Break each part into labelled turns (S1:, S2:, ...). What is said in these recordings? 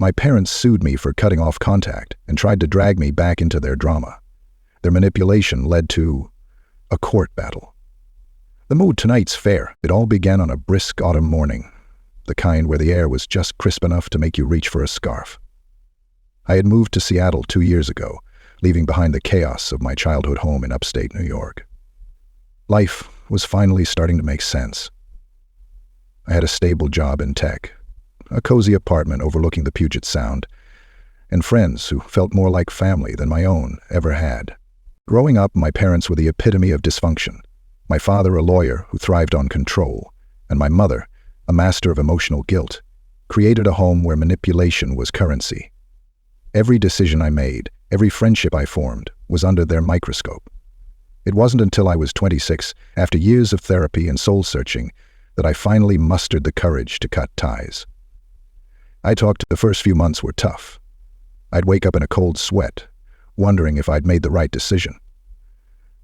S1: My parents sued me for cutting off contact and tried to drag me back into their drama. Their manipulation led to a court battle. The mood tonight's fair. It all began on a brisk autumn morning, the kind where the air was just crisp enough to make you reach for a scarf. I had moved to Seattle 2 years ago, leaving behind the chaos of my childhood home in upstate New York. Life was finally starting to make sense. I had a stable job in tech, a cozy apartment overlooking the Puget Sound, and friends who felt more like family than my own ever had. Growing up, my parents were the epitome of dysfunction. My father, a lawyer who thrived on control, and my mother, a master of emotional guilt, created a home where manipulation was currency. Every decision I made, every friendship I formed, was under their microscope. It wasn't until I was 26, after years of therapy and soul-searching, that I finally mustered the courage to cut ties. The first few months were tough. I'd wake up in a cold sweat, wondering if I'd made the right decision.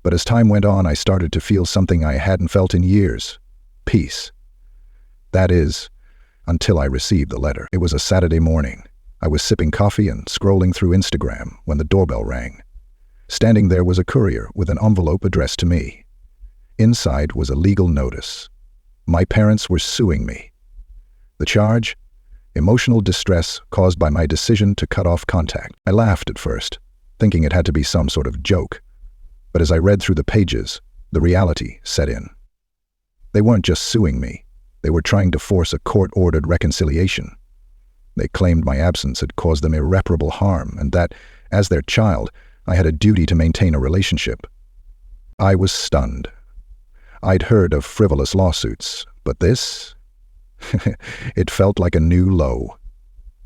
S1: But as time went on, I started to feel something I hadn't felt in years: peace. That is, until I received the letter. It was a Saturday morning. I was sipping coffee and scrolling through Instagram when the doorbell rang. Standing there was a courier with an envelope addressed to me. Inside was a legal notice. My parents were suing me. The charge? Emotional distress caused by my decision to cut off contact. I laughed at first, thinking it had to be some sort of joke. But as I read through the pages, the reality set in. They weren't just suing me. They were trying to force a court-ordered reconciliation. They claimed my absence had caused them irreparable harm and that, as their child, I had a duty to maintain a relationship. I was stunned. I'd heard of frivolous lawsuits, but this? It felt like a new low.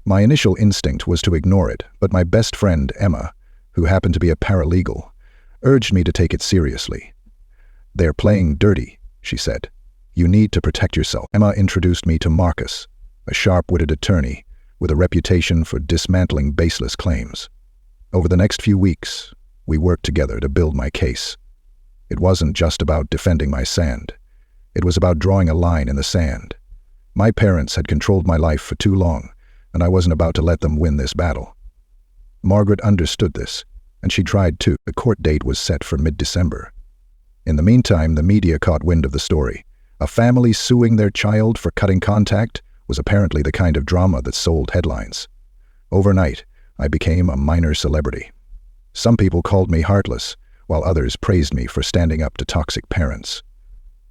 S1: My initial instinct was to ignore it, but my best friend, Emma, who happened to be a paralegal, urged me to take it seriously. "They're playing dirty," she said. "You need to protect yourself." Emma introduced me to Marcus, a sharp-witted attorney with a reputation for dismantling baseless claims. Over the next few weeks, we worked together to build my case. It wasn't just about defending my sand. It was about drawing a line in the sand. My parents had controlled my life for too long, and I wasn't about to let them win this battle. Margaret understood this, and she tried too. The court date was set for mid-December. In the meantime, the media caught wind of the story. A family suing their child for cutting contact was apparently the kind of drama that sold headlines. Overnight, I became a minor celebrity. Some people called me heartless, while others praised me for standing up to toxic parents.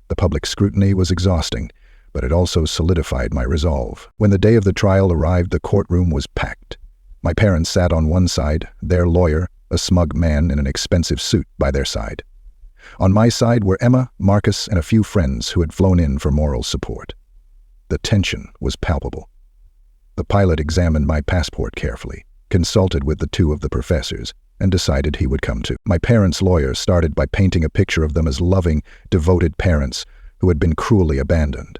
S1: The public scrutiny was exhausting, but it also solidified my resolve. When the day of the trial arrived, the courtroom was packed. My parents sat on one side, their lawyer, a smug man in an expensive suit, by their side. On my side were Emma, Marcus, and a few friends who had flown in for moral support. The tension was palpable. The pilot examined my passport carefully, consulted with the two of the professors, and decided he would come too. My parents' lawyer started by painting a picture of them as loving, devoted parents who had been cruelly abandoned.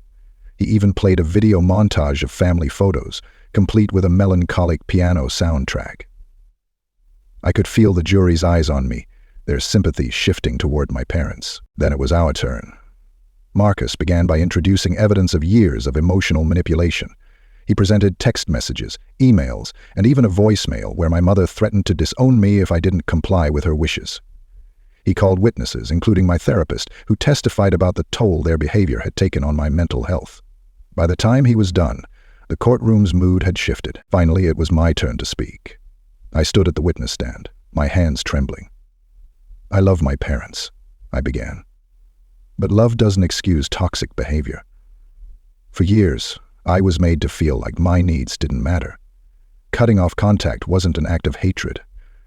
S1: He even played a video montage of family photos, complete with a melancholic piano soundtrack. I could feel the jury's eyes on me, their sympathy shifting toward my parents. Then it was our turn. Marcus began by introducing evidence of years of emotional manipulation. He presented text messages, emails, and even a voicemail where my mother threatened to disown me if I didn't comply with her wishes. He called witnesses, including my therapist, who testified about the toll their behavior had taken on my mental health. By the time he was done, the courtroom's mood had shifted. Finally, it was my turn to speak. I stood at the witness stand, my hands trembling. "I love my parents," I began. But love doesn't excuse toxic behavior. For years, I was made to feel like my needs didn't matter. Cutting off contact wasn't an act of hatred.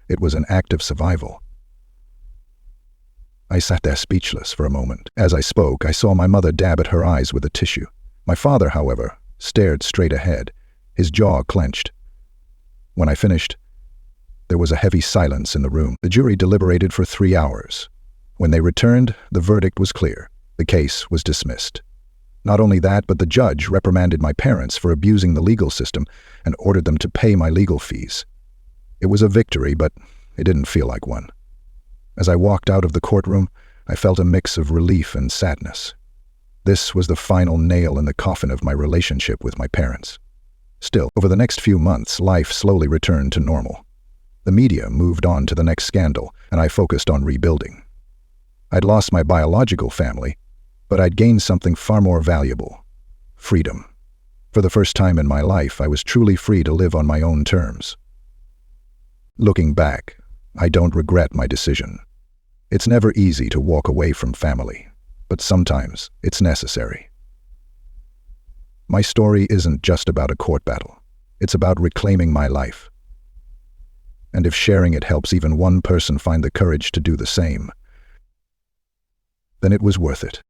S1: It was an act of survival. I sat there speechless for a moment. As I spoke, I saw my mother dab at her eyes with a tissue. My father, however, stared straight ahead, his jaw clenched. When I finished, there was a heavy silence in the room. The jury deliberated for 3 hours. When they returned, the verdict was clear. The case was dismissed. Not only that, but the judge reprimanded my parents for abusing the legal system and ordered them to pay my legal fees. It was a victory, but it didn't feel like one. As I walked out of the courtroom, I felt a mix of relief and sadness. This was the final nail in the coffin of my relationship with my parents. Still, over the next few months, life slowly returned to normal. The media moved on to the next scandal, and I focused on rebuilding. I'd lost my biological family, but I'd gained something far more valuable: freedom. For the first time in my life, I was truly free to live on my own terms. Looking back, I don't regret my decision. It's never easy to walk away from family, but sometimes it's necessary. My story isn't just about a court battle. It's about reclaiming my life. And if sharing it helps even one person find the courage to do the same, then it was worth it.